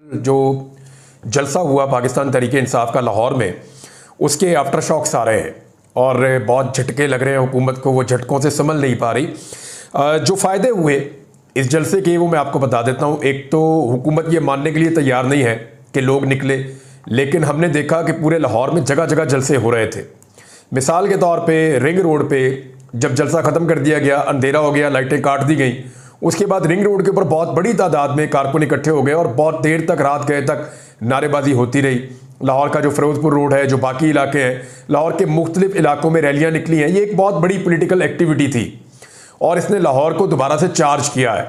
जो जलसा हुआ पाकिस्तान तहरीक इंसाफ का लाहौर में, उसके आफ्टर शॉक्स आ रहे हैं और बहुत झटके लग रहे हैं हुकूमत को। वो झटकों से संभल नहीं पा रही। जो फ़ायदे हुए इस जलसे के वो मैं आपको बता देता हूँ। एक तो हुकूमत ये मानने के लिए तैयार नहीं है कि लोग निकले, लेकिन हमने देखा कि पूरे लाहौर में जगह जगह जलसे हो रहे थे। मिसाल के तौर पे रिंग रोड पे जब जलसा ख़त्म कर दिया गया, अंधेरा हो गया, लाइटें काट दी गई, उसके बाद रिंग रोड के ऊपर बहुत बड़ी तादाद में कारकुन इकट्ठे हो गए और बहुत देर तक, रात गए तक नारेबाजी होती रही। लाहौर का जो फिरोजपुर रोड है, जो बाकी इलाके हैं, लाहौर के मुख्तलिफ इलाकों में रैलियाँ निकली हैं। ये एक बहुत बड़ी पोलिटिकल एक्टिविटी थी और इसने लाहौर को दोबारा से चार्ज किया है।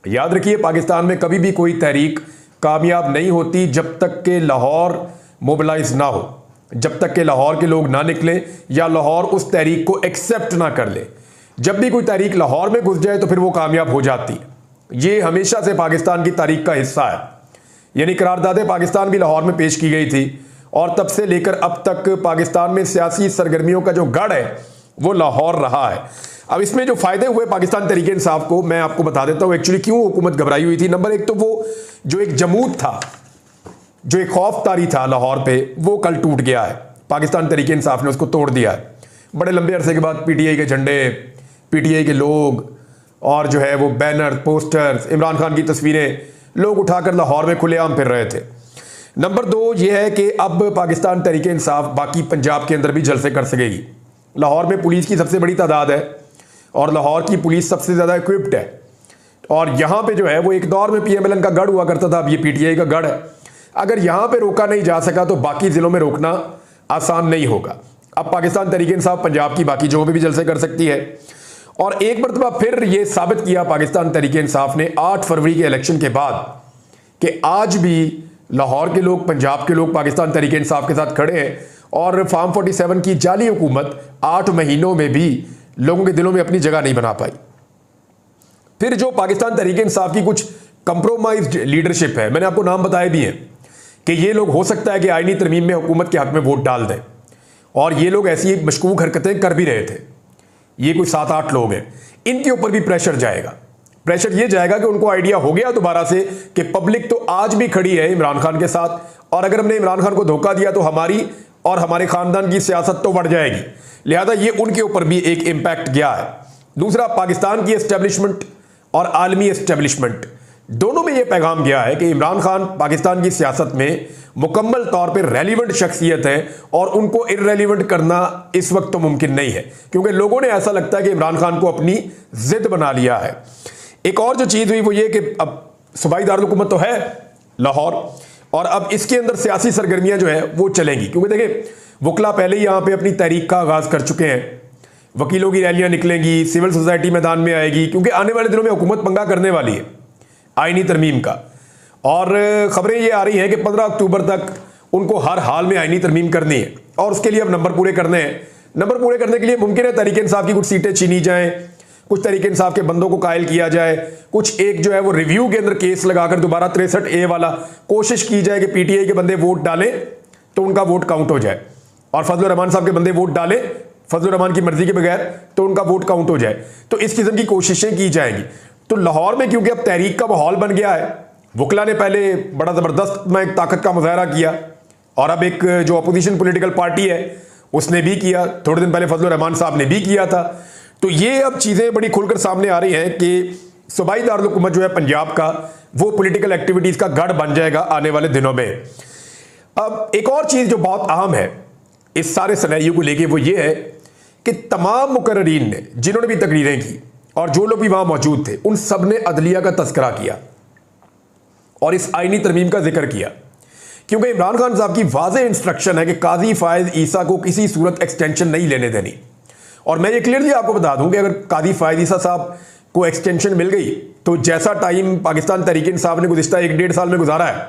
याद रखिए, पाकिस्तान में कभी भी कोई तहरीक कामयाब नहीं होती जब तक कि लाहौर मोबिलाइज ना हो, जब तक कि लाहौर के लोग ना निकले या लाहौर उस तहरीक को एक्सेप्ट ना कर ले। जब भी कोई तहरीक लाहौर में घुस जाए तो फिर वो कामयाब हो जाती है। ये हमेशा से पाकिस्तान की तारीख का हिस्सा है। यानी करारदादे पाकिस्तान भी लाहौर में पेश की गई थी और तब से लेकर अब तक पाकिस्तान में सियासी सरगर्मियों का जो गढ़ है वो लाहौर रहा है। अब इसमें जो फायदे हुए पाकिस्तान तहरीक इंसाफ को मैं आपको बता देता हूँ एक्चुअली क्यों हुकूमत घबराई हुई थी। नंबर एक तो वो जो एक जमूद था, जो एक खौफ तारी था लाहौर पे, वो कल टूट गया है। पाकिस्तान तहरीक इंसाफ ने उसको तोड़ दिया है। बड़े लंबे अरसे के बाद पीटीआई के झंडे, पीटीआई के लोग और जो है वो बैनर, पोस्टर्स, इमरान खान की तस्वीरें लोग उठाकर लाहौर में खुलेआम फिर रहे थे। नंबर दो ये है कि अब पाकिस्तान तहरीक इंसाफ बाकी पंजाब के अंदर भी जलसे कर सकेगी। लाहौर में पुलिस की सबसे बड़ी तादाद है और लाहौर की पुलिस सबसे ज़्यादा इक्विप्ड है और यहाँ पे जो है वो एक दौर में पीएमएलएन का गढ़ हुआ करता था, अब ये पीटीआई का गढ़ है। अगर यहाँ पे रोका नहीं जा सका तो बाकी ज़िलों में रोकना आसान नहीं होगा। अब पाकिस्तान तहरीक इंसाफ पंजाब की बाकी जगहों पे भी जलसे कर सकती है और एक मरतबा फिर ये साबित किया पाकिस्तान तहरीक इंसाफ ने 8 फरवरी के इलेक्शन के बाद कि आज भी लाहौर के लोग, पंजाब के लोग पाकिस्तान तहरीक इंसाफ के साथ खड़े हैं और फार्म 47 की जाली हुकूमत 8 महीनों में भी लोगों के दिलों में अपनी जगह नहीं बना पाई। फिर जो पाकिस्तान तहरीक इंसाफ की कुछ कंप्रोमाइज्ड लीडरशिप है, मैंने आपको नाम बताए भी हैं कि ये लोग हो सकता है कि आईनी तरमीम में हुकूमत के हक में वोट डाल दें और ये लोग ऐसी मशकूक हरकतें कर भी रहे थे। ये कोई 7-8 लोग हैं, इनके ऊपर भी प्रेशर जाएगा। प्रेशर ये जाएगा कि उनको आइडिया हो गया दोबारा से कि पब्लिक तो आज भी खड़ी है इमरान खान के साथ और अगर हमने इमरान खान को धोखा दिया तो हमारी और हमारे खानदान की सियासत तो बढ़ जाएगी। लिहाजा ये उनके ऊपर भी एक इम्पैक्ट गया है। दूसरा, पाकिस्तान की एस्टेब्लिशमेंट और आलमी एस्टेब्लिशमेंट दोनों में यह पैगाम गया है कि इमरान खान पाकिस्तान की सियासत में मुकम्मल तौर पर रेलिवेंट शख्सियत है और उनको इररेलिवेंट करना इस वक्त तो मुमकिन नहीं है, क्योंकि लोगों ने ऐसा लगता है कि इमरान खान को अपनी जिद बना लिया है। एक और जो चीज़ हुई वो ये कि अब सूबाई दारुल हुकूमत तो है लाहौर और अब इसके अंदर सियासी सरगर्मियां जो है वो चलेंगी, क्योंकि देखिए वकला पहले ही यहाँ पे अपनी तहरीक का आगाज़ कर चुके हैं। वकीलों की रैलियाँ निकलेंगी, सिविल सोसाइटी मैदान में आएगी, क्योंकि आने वाले दिनों में हुकूमत पंगा करने वाली है आईनी तरमीम का और ख़बरें ये आ रही हैं कि 15 अक्टूबर तक उनको हर हाल में आईनी तरमीम करनी है और उसके लिए अब नंबर पूरे करने हैं। नंबर पूरे करने के लिए मुमकिन है तहरीक इंसाफ की कुछ सीटें छीनी जाएं, कुछ तहरीक इंसाफ के बंदों को कायल किया जाए, कुछ एक जो है वो रिव्यू के अंदर केस लगाकर दोबारा 63A वाला कोशिश की जाए कि पीटीआई के बंदे वोट डालें तो उनका वोट काउंट हो जाए और फजलुर रहमान साहब के बंदे वोट डालें फजलुर रहमान की मर्जी के बगैर तो उनका वोट काउंट हो जाए। तो इस किस्म की कोशिशें की जाएंगी। तो लाहौर में क्योंकि अब तहरीक का माहौल बन गया है, वकला ने पहले बड़ा ज़बरदस्त में एक ताकत का मुजाहरा किया और अब एक जो अपोजिशन पॉलिटिकल पार्टी है उसने भी किया, थोड़े दिन पहले फजलुर रहमान साहब ने भी किया था। तो ये अब चीज़ें बड़ी खुलकर सामने आ रही हैं कि सूबाई दारुल हुकूमत जो है पंजाब का, वो पॉलिटिकल एक्टिविटीज़ का गढ़ बन जाएगा आने वाले दिनों में। अब एक और चीज़ जो बहुत अहम है इस सारे सिनेरियो को लेके वो ये है कि तमाम मुकर्रीन ने जिन्होंने भी तकरीरें की और जो लोग भी वहाँ मौजूद थे उन सब ने अदलिया का तस्करा किया और इस आईनी तरमीम का जिक्र किया, क्योंकि इमरान खान साहब की वाज़ेह इंस्ट्रक्शन है कि काजी फायद ईसा को किसी सूरत एक्सटेंशन नहीं लेने देनी। और मैं ये क्लियरली आपको बता दूं कि अगर काजी फायद ईसा साहब को एक्सटेंशन मिल गई तो जैसा टाइम पाकिस्तान तहरीक इंसाफ ने गुज़िश्ता 1-1.5 साल में गुजारा है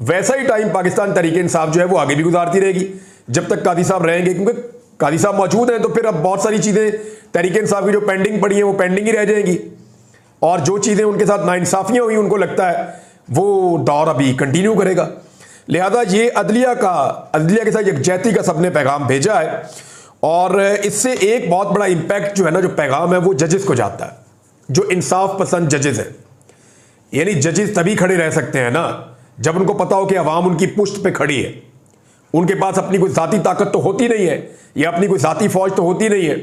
वैसा ही टाइम पाकिस्तान तहरीक इंसाफ जो है वो आगे भी गुजारती रहेगी जब तक काजी साहब रहेंगे, क्योंकि काजी साहब मौजूद हैं तो फिर अब बहुत सारी चीज़ें तहरीक इंसाफ की जो पेंडिंग पड़ी हैं वो पेंडिंग ही रह जाएंगी और जो चीज़ें उनके साथ नाइंसाफियाँ हुई उनको लगता है वो दौर अभी कंटिन्यू करेगा। लिहाजा ये अदलिया के साथ यकजहती का सबने पैगाम भेजा है और इससे एक बहुत बड़ा इम्पैक्ट जो है ना, जो पैगाम है वो जजेस को जाता है, जो इंसाफ पसंद जजेस हैं। यानी जजेस तभी खड़े रह सकते हैं ना जब उनको पता हो कि अवाम उनकी पुश्त पे खड़ी है, उनके पास अपनी कोई ज़ाती ताकत तो होती नहीं है या अपनी कोई ज़ाती फौज तो होती नहीं है।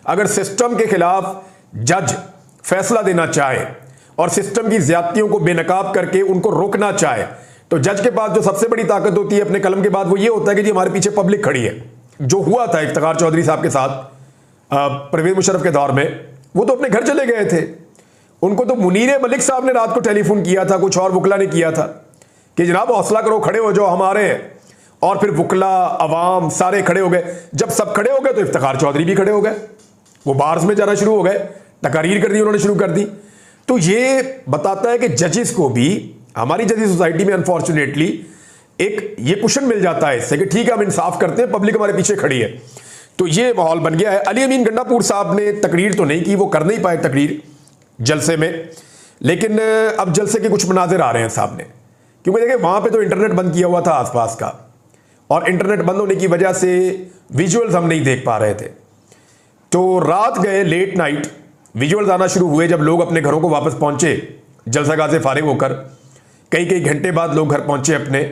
अगर सिस्टम के खिलाफ जज फैसला देना चाहे और सिस्टम की ज्यादतियों को बेनकाब करके उनको रोकना चाहे, तो जज के पास जो सबसे बड़ी ताकत होती है अपने कलम के बाद, वो ये होता है कि जी हमारे पीछे पब्लिक खड़ी है। जो हुआ था इफ्तिखार चौधरी साहब के साथ परवेज मुशर्रफ के दौर में, वो तो अपने घर चले गए थे। उनको तो मुनीर मलिक साहब ने रात को टेलीफोन किया था, कुछ और वकला ने किया था कि जनाब हौसला करो, खड़े हो जाओ, हमारे हैं। और फिर वकला, अवाम सारे खड़े हो गए। जब सब खड़े हो गए तो इफ्तिखार चौधरी भी खड़े हो गए, वो बार्स में जाना शुरू हो गए, तकारीर करनी उन्होंने शुरू कर दी। तो ये बताता है कि जजेस को भी, हमारी जजी सोसाइटी में अनफॉर्चुनेटली एक ये क्वेश्चन मिल जाता है इससे कि ठीक है हम इंसाफ करते हैं, पब्लिक हमारे पीछे खड़ी है। तो ये माहौल बन गया है। अली अमीन गंडापुर साहब ने तकरीर तो नहीं की, वो कर नहीं पाए तकरीर जलसे में, लेकिन अब जलसे के कुछ मनाजिर आ रहे हैं सामने। क्योंकि देखिए वहां पे तो इंटरनेट बंद किया हुआ था आसपास का, और इंटरनेट बंद होने की वजह से विजुअल्स हम नहीं देख पा रहे थे। तो रात गए, लेट नाइट विजुअल्स आना शुरू हुए जब लोग अपने घरों को वापस पहुंचे जलसागाह से फारिग होकर। कई कई घंटे बाद लोग घर पहुंचे अपने,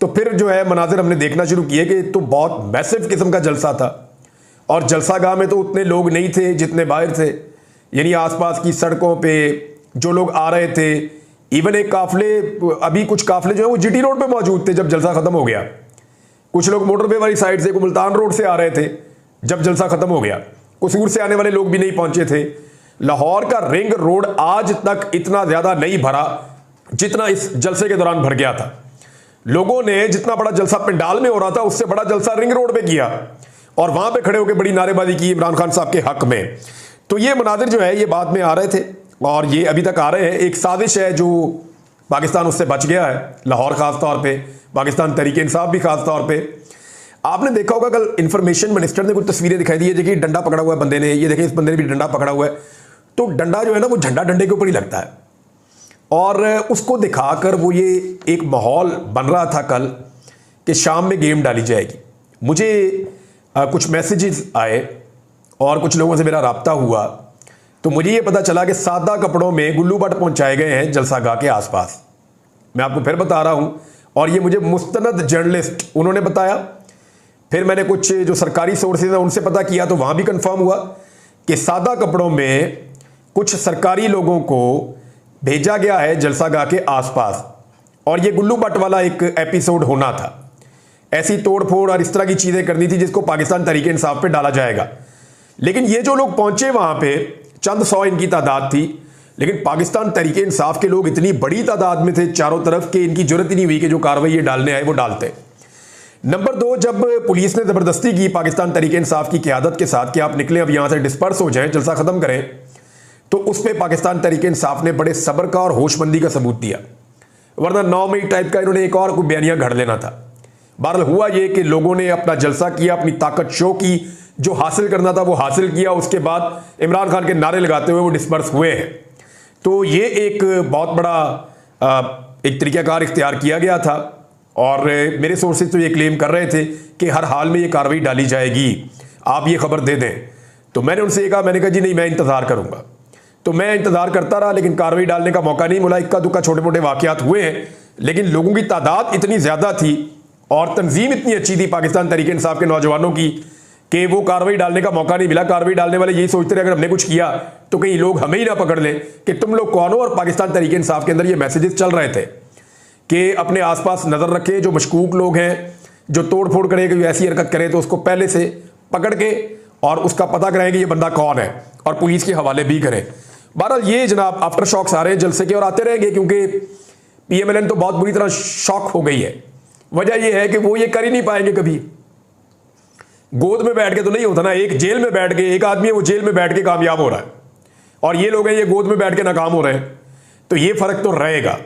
तो फिर जो है मनाजिर हमने देखना शुरू किए कि तो बहुत मैसिव किस्म का जलसा था। और जलसागाह में तो उतने लोग नहीं थे जितने बाहर थे, यानी आसपास की सड़कों पे जो लोग आ रहे थे। इवन एक काफले, अभी कुछ काफले जो है वो जीटी रोड पे मौजूद थे जब जलसा खत्म हो गया। कुछ लोग मोटरवे वाली साइड से मुल्तान रोड से आ रहे थे जब जलसा खत्म हो गया। कसूर से आने वाले लोग भी नहीं पहुंचे थे। लाहौर का रिंग रोड आज तक इतना ज्यादा नहीं भरा जितना इस जलसे के दौरान भर गया था। लोगों ने जितना बड़ा जलसा पंडाल में हो रहा था उससे बड़ा जलसा रिंग रोड पे किया, और वहां पे खड़े होकर बड़ी नारेबाजी की इमरान खान साहब के हक में। तो ये मनाजिर जो है ये बाद में आ रहे थे और ये अभी तक आ रहे हैं। एक साजिश है जो पाकिस्तान उससे बच गया है, लाहौर खास तौर पे, पाकिस्तान तहरीक इंसाफ भी खास तौर पे। आपने देखा होगा कल इंफॉर्मेशन मिनिस्टर ने कुछ तस्वीरें दिखाई दी है, देखिए डंडा पकड़ा हुआ है बंदे ने, ये देखिए इस बंदे ने भी डंडा पकड़ा हुआ है। तो डंडा जो है ना वो झंडा डंडे के ऊपर ही लगता है, और उसको दिखाकर वो ये एक माहौल बन रहा था कल कि शाम में गेम डाली जाएगी। मुझे कुछ मैसेजेस आए और कुछ लोगों से मेरा राब्ता हुआ, तो मुझे ये पता चला कि सादा कपड़ों में गुल्लू बट पहुंचाए गए हैं जलसागाह के आसपास। मैं आपको फिर बता रहा हूं, और ये मुझे मुस्तनद जर्नलिस्ट उन्होंने बताया। फिर मैंने कुछ जो सरकारी सोर्सेज हैं उनसे पता किया, तो वहां भी कंफर्म हुआ कि सादा कपड़ों में कुछ सरकारी लोगों को भेजा गया है जलसागाह के आसपास, और ये गुल्लू बट वाला एक एपिसोड होना था। ऐसी तोड़फोड़ और इस तरह की चीजें करनी थी जिसको पाकिस्तान तहरीक इंसाफ पे डाला जाएगा। लेकिन ये जो लोग पहुंचे वहां पे, चंद सौ इनकी तादाद थी, लेकिन पाकिस्तान तहरीक इंसाफ के लोग इतनी बड़ी तादाद में थे चारों तरफ कि इनकी जरूरत ही नहीं हुई कि जो कार्रवाई ये डालने आए वो डालते। नंबर 2, जब पुलिस ने जबरदस्ती की पाकिस्तान तहरीक इंसाफ की क़यादत के साथ कि आप निकले, अब यहां से डिस्पर्स हो जाएं, जलसा खत्म करें, तो उस पर पाकिस्तान तहरीक इंसाफ ने बड़े सब्र का और होशमंदी का सबूत दिया, वरना 9 मई टाइप का इन्होंने एक और कोई बयानिया घड़ लेना था। बहरहाल हुआ ये कि लोगों ने अपना जलसा किया, अपनी ताकत शो की, जो हासिल करना था वो हासिल किया। उसके बाद इमरान खान के नारे लगाते हुए वो डिस्पर्स हुए हैं। तो ये एक बहुत बड़ा एक तरीकाकार इख्तियार किया गया था, और मेरे सोर्सेज तो ये क्लेम कर रहे थे कि हर हाल में ये कार्रवाई डाली जाएगी, आप ये खबर दे दें। तो मैंने उनसे ये कहा, मैंने कहा जी नहीं, मैं इंतज़ार करूँगा। तो मैं इंतज़ार करता रहा, लेकिन कार्रवाई डालने का मौका नहीं मिला। इक्का दुक्का छोटे मोटे वाक़यात हुए हैं, लेकिन लोगों की तादाद इतनी ज़्यादा थी और तंजीम इतनी अच्छी थी पाकिस्तान तहरीक इंसाफ के नौजवानों की कि वो कार्रवाई डालने का मौका नहीं मिला। कार्रवाई डालने वाले यही सोचते रहे अगर हमने कुछ किया तो कहीं लोग हमें ही ना पकड़ लें कि तुम लोग कौन हो। और पाकिस्तान तहरीक इंसाफ के अंदर ये मैसेजेस चल रहे थे कि अपने आसपास नज़र रखें, जो मशकूक लोग हैं, जो तोड़ फोड़ करे, कि ऐसी हरकत करे तो उसको पहले से पकड़ के और उसका पता कराएं कि ये बंदा कौन है, और पुलिस के हवाले भी करें। बहरहाल ये जनाब आफ्टर शॉक्स आ रहे हैं जलसे के, और आते रहेंगे, क्योंकि PMLN तो बहुत बुरी तरह शॉक हो गई है। वजह यह है कि वो ये कर ही नहीं पाएंगे कभी। गोद में बैठ के तो नहीं होता ना, एक जेल में बैठ के, एक आदमी है वो जेल में बैठ के कामयाब हो रहा है, और ये लोग हैं ये गोद में बैठ के नाकाम हो रहे हैं। तो ये फर्क तो रहेगा,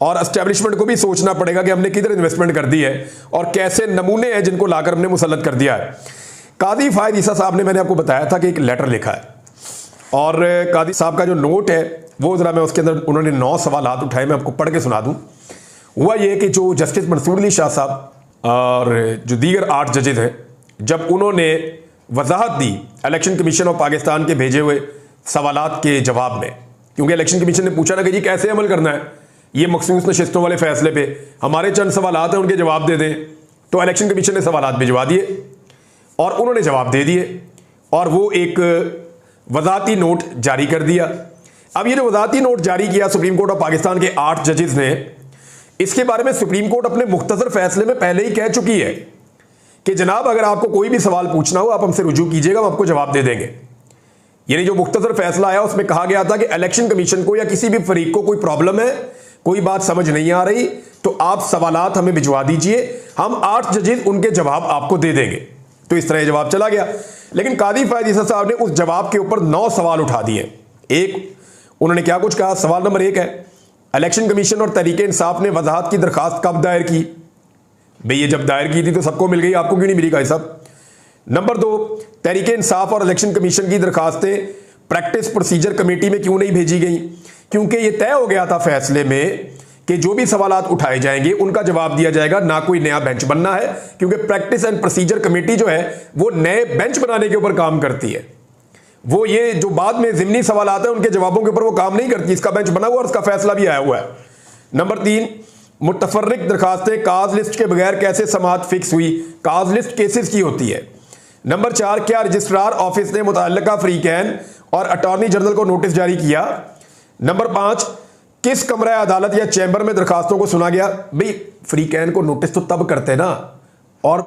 और एस्टेब्लिशमेंट को भी सोचना पड़ेगा कि हमने किधर इन्वेस्टमेंट कर दी है और कैसे नमूने हैं जिनको लाकर हमने मुसल्लत कर दिया है। कादी फायद ईसा साहब ने, मैंने आपको बताया था कि एक लेटर लिखा है, और कादी साहब का जो नोट है वो जरा मैं उसके अंदर, उन्होंने 9 सवालात उठाए, मैं आपको पढ़ के सुना दूं। हुआ ये कि जो जस्टिस मंसूर अली शाह साहब और जो दीगर 8 जजेज हैं, जब उन्होंने वजाहत दी इलेक्शन कमीशन ऑफ पाकिस्तान के भेजे हुए सवालात के जवाब में, क्योंकि इलेक्शन कमीशन ने पूछा ना कि जी कैसे अमल करना है, ये मखसूस नशिस्तों वाले फैसले पे हमारे चंद सवालात हैं, उनके जवाब दे दें। तो इलेक्शन कमीशन ने सवालात भिजवा दिए और उन्होंने जवाब दे दिए और वो एक वज़ाती नोट जारी कर दिया। अब ये जो वज़ाती नोट जारी किया सुप्रीम कोर्ट ऑफ पाकिस्तान के 8 जजेस ने, इसके बारे में सुप्रीम कोर्ट अपने मुख्तसर फैसले में पहले ही कह चुकी है कि जनाब अगर आपको कोई भी सवाल पूछना हो आप हमसे रुजू कीजिएगा, हम आपको जवाब दे देंगे। यानी जो मुख्तसर फैसला आया उसमें कहा गया था कि इलेक्शन कमीशन को या किसी भी फरीक को कोई प्रॉब्लम है, कोई बात समझ नहीं आ रही, तो आप सवालात हमें भिजवा दीजिए, हम 8 जजेस उनके जवाब आपको दे देंगे। तो इस तरह जवाब चला गया। लेकिन कादी फ़ायद ईसा साहब ने उस जवाब के ऊपर 9 सवाल उठा दिए। एक, उन्होंने क्या कुछ कहा। सवाल नंबर 1 है, इलेक्शन कमीशन और तहरीक इंसाफ ने वजाहत की दरखास्त कब दायर की? भाई ये जब दायर की थी तो सबको मिल गई, आपको क्यों नहीं मिली भाई साहब? नंबर 2, तहरीक इंसाफ और इलेक्शन कमीशन की दरखास्तें प्रैक्टिस प्रोसीजर कमेटी में क्यों नहीं भेजी गई? क्योंकि ये तय हो गया था फैसले में कि जो भी सवालात उठाए जाएंगे उनका जवाब दिया जाएगा, ना कोई नया बेंच बनना है, क्योंकि प्रैक्टिस एंड प्रोसीजर कमेटी जो है वो नए बेंच बनाने के ऊपर काम करती है। वो ये जो बाद में ज़िमनी सवाल आते हैं उनके जवाबों के ऊपर वो काम नहीं करती। इसका बेंच बना हुआ और उसका फैसला भी आया हुआ है। नंबर 3, मुतफर्रिक दरखास्तें काज लिस्ट के बगैर कैसे समाअत फिक्स हुई? काज लिस्ट केसेस की होती है। नंबर 4, क्या रजिस्ट्रार ऑफिस ने मुतअल्लिका फरीकैन और अटॉर्नी जनरल को नोटिस जारी किया? नंबर 5, किस कमरा अदालत या चैम्बर में दरखास्तों को सुना गया? भाई फरीकैन को नोटिस तो तब करते ना, और